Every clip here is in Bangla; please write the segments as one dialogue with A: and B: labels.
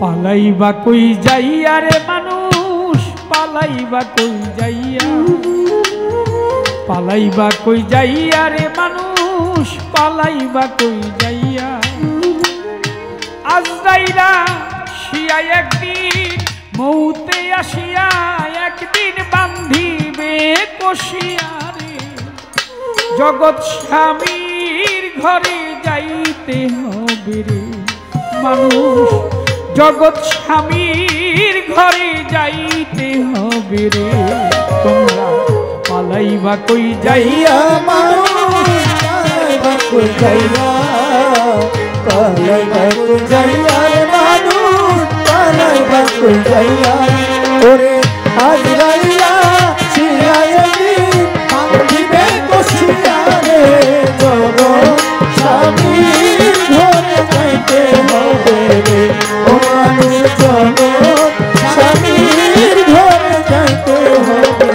A: পালাইবা কই যাইয়া রে মানুষ পালাইবা কই যাইয়া পালাইবা কই যাইয়া রে মানুষ পালাইবা কই যাইয়া আজরাইলা শিয়া একদিন মৌতে আসিয়া একদিন বান্ধিবে কষিয়া রে জগৎ স্বামীর ঘরে যাইতে হবে রে মানুষ জগৎ স্বামীর ঘরে যাইতে হবে রে তোমরা পালাইবা কই যাইয়া
B: মানুষ পালাইবা কই যাইয়া পালাইবা কই যাইয়া মানুষ পালাইবা কই যাইয়া ওরে আজরাইলা শিয়া একদিন বান্ধিবে কষিয়া রে জগৎ স্বামীর ঘরে যাইতে হবে রে ও মানুষ জগৎ স্বামীর ঘরে যাইতে হবে।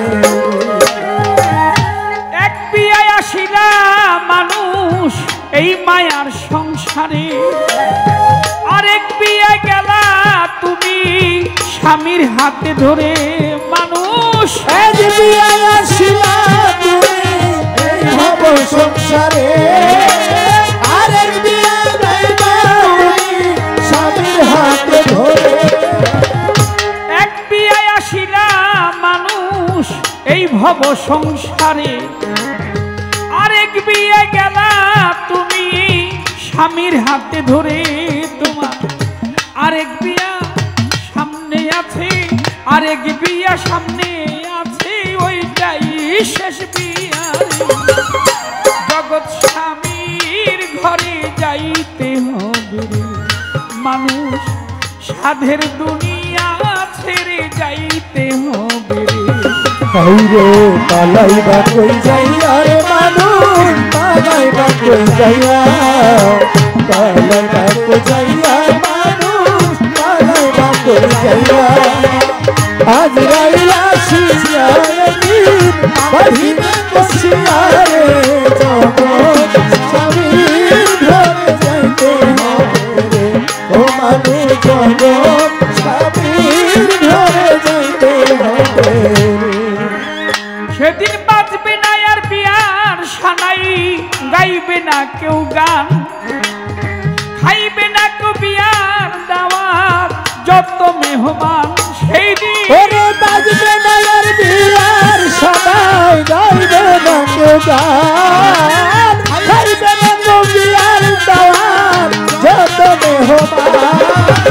A: এক বিয়ায় আসিলা মানুষ এই মায়ার সংসারে আরেক বিয়ায় গেলা তুমি স্বামীর হাতে ধরে মানুষ
B: এক বিয়ায় আসিলা তুমি এই ভব সংসারে আরেক বিয়ায় যাইবা তুমি স্বামীর হাতে ধরে
A: এক বিয়ায় আসিলা মানুষ এই ভব সংসারে আরেক বিয়ায় গেলা তুমি স্বামীর হাতে ধরে তোমার আরেক বিয়া সামনে আছে আরেক বিয়া সামনে আছে ওইটাই শেষ বিয়া জগৎ স্বামীর ঘরে যাইতে হবে রে মানুষ সাধের দুনিয়া ছেড়ে যাইতে হবে রে
B: রে পালাইবা কই যাইয়া রে মানুষ পালাইবা কই যাইয়া পালাইবা কই যাইয়া মানুষ পালাইবা কই যাইয়া আজরাইলা শিয়া একদিন বান্ধিবে কষিয়া রে জগৎ স্বামীর ঘরে যাইতে হবে রে ও মানুষ জগৎ স্বামীর ঘরে যাইতে হবে রে।
A: সেদিন বাজবে না আর বিয়ার সানাই গাইবে না কেউ গান খাইবে না কেউ বিয়ার দাওয়াত যত মেহমান সেই দিন
B: ওরে বাজবে না আর বিয়ার সানাই গাইবে না কেউ গান খাইবে না কেউ বিয়ার দাওয়াত যত মেহমান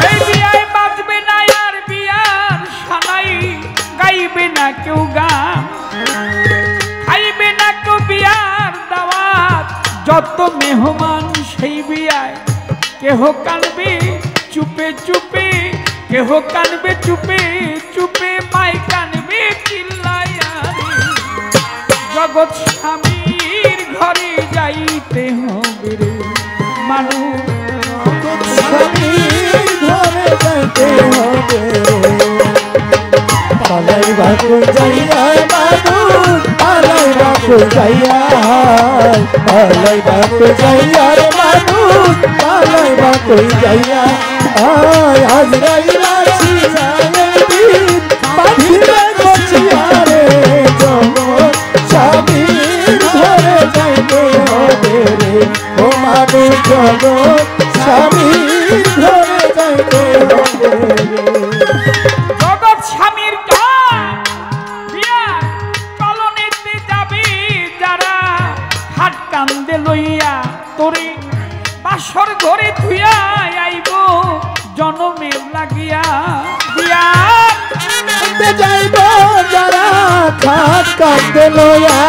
A: এই বিয়ায় বাজবে না আর বিয়ার সানাই গাইবে না কেউ গান খাইবে না কেউ বিয়ার দাওয়াত যত মেহমান সেই বিয়ায় কেহ কানবে চুপে চুপে কেহ কানবে চুপে চুপে মাই কানবে চিল্লাইয়া রে জগৎ স্বামীর ঘরে যাইতে হবে রে মানুষ
B: স্বামীর ঘরে যাইতে হবে পালাইবা কই যাইয়া মানুষ পালাইবা কই যাইয়া পালাইবা কই যাইয়া রে মানুষ পালাইবা কই যাইয়া আজরাইলা শিয়া একদিন বান্ধিবে কষিয়া রে জগৎ স্বামীর ঘরে যাইতে হবে রে ও মানুষ জগৎ স্বামীর ঘরে যাইতে হবে রে।
A: জগৎ স্বামীর বিয়ার চলনেতে যাবে যারা হাট কান্দে লইয়া তোরে বাসর ঘরে ধুইয়া আইব জনমের লাগিয়া বিয়ার
B: যাইব যারা খাট কান্দে লইয়া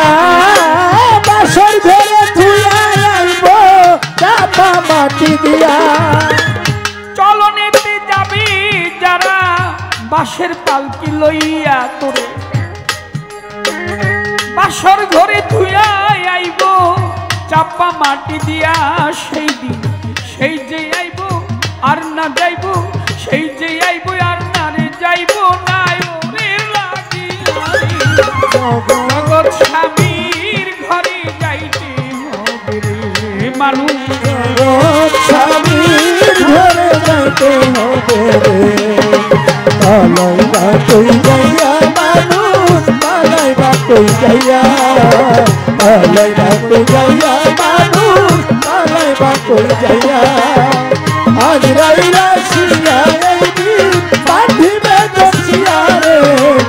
B: বাসর ঘরে ধুইয়া আইব চাপা মাটি দিয়া
A: চলনেতে যাবে যারা বাঁশের পালকি লইয়া তোরে বাসর ঘরে ধুইয়া আইব চাপা মাটি দিয়া সেই দিন সেই যে আইব আর না যাইব সেই যে আইব আর না রে যাইব না ওরে লাগিয়া জগৎ স্বামীর ঘরে যাইতে হবে রে মানুষ
B: স্বামীর ঘরে যাইতে হবে রে পালাইবা কই যাইয়া মানুষ পালাইবা কই যাইয়া পালাইবা কই যাইয়া মানুষ পালাইবা কই যাইয়া আজ রাইরা শুনিয়া একদিন পাঠিবে দছিয়া রে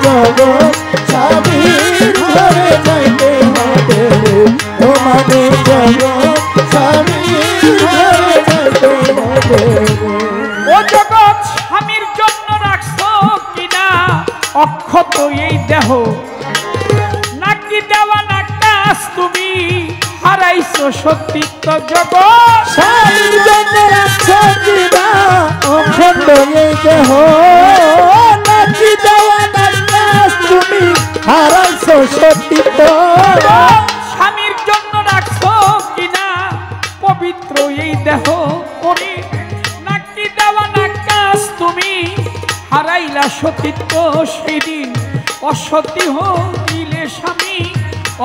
B: জগৎ স্বামীর ঘরে যাইতে হবে রে ও মানুষ জগৎ স্বামীর ঘরে যাইতে হবে
A: ও জগৎ স্বামীর জন্য রাখছো কিনা অক্ষত এই দেহ, নাকি দেওয়া না কাজ তুমি হারাইছো সত্যিত্ব জগৎ
B: স্বামীর জন্য রাখছো কিনা অক্ষত এই দেহ, নাকি দেওয়া না কাজ তুমি হারাইছো সত্যিত্ব
A: স্বামীর জন্য রাখছো কিনা পবিত্র এই দেহ করে, নাকি দেওয়া না কাজ তুমি হারাইলা সতীত্ব সেদিন অসতী হইলে স্বামী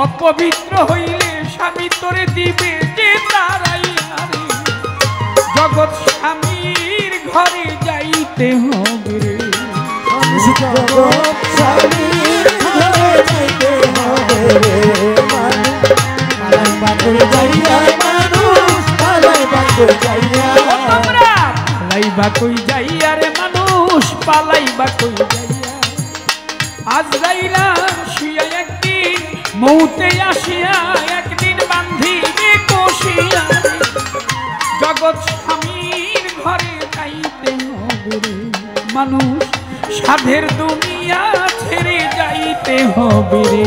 A: অপবিত্র হইলে স্বামী তোরে দিবে যে তারাইয়া রে জগৎ স্বামীর ঘরে যাইতে হবে রে
B: জগৎ স্বামীর ঘরে যাইতে হবে রে পালাইবা কই যাইয়া মানুষ পালাইবা কই যাইয়া
A: পালাইবা কই যাইয়া রে মানুষ পালাইবা কই যাইয়া আজরাইলা শুইয়া একদিন মৌতে আসিয়া একদিন বান্ধিবে কষিয়া রে জগৎ স্বামীর ঘরে যাইতে হবে রে মানুষ সাধের দুনিয়া ছেড়ে যাইতে হবে রে।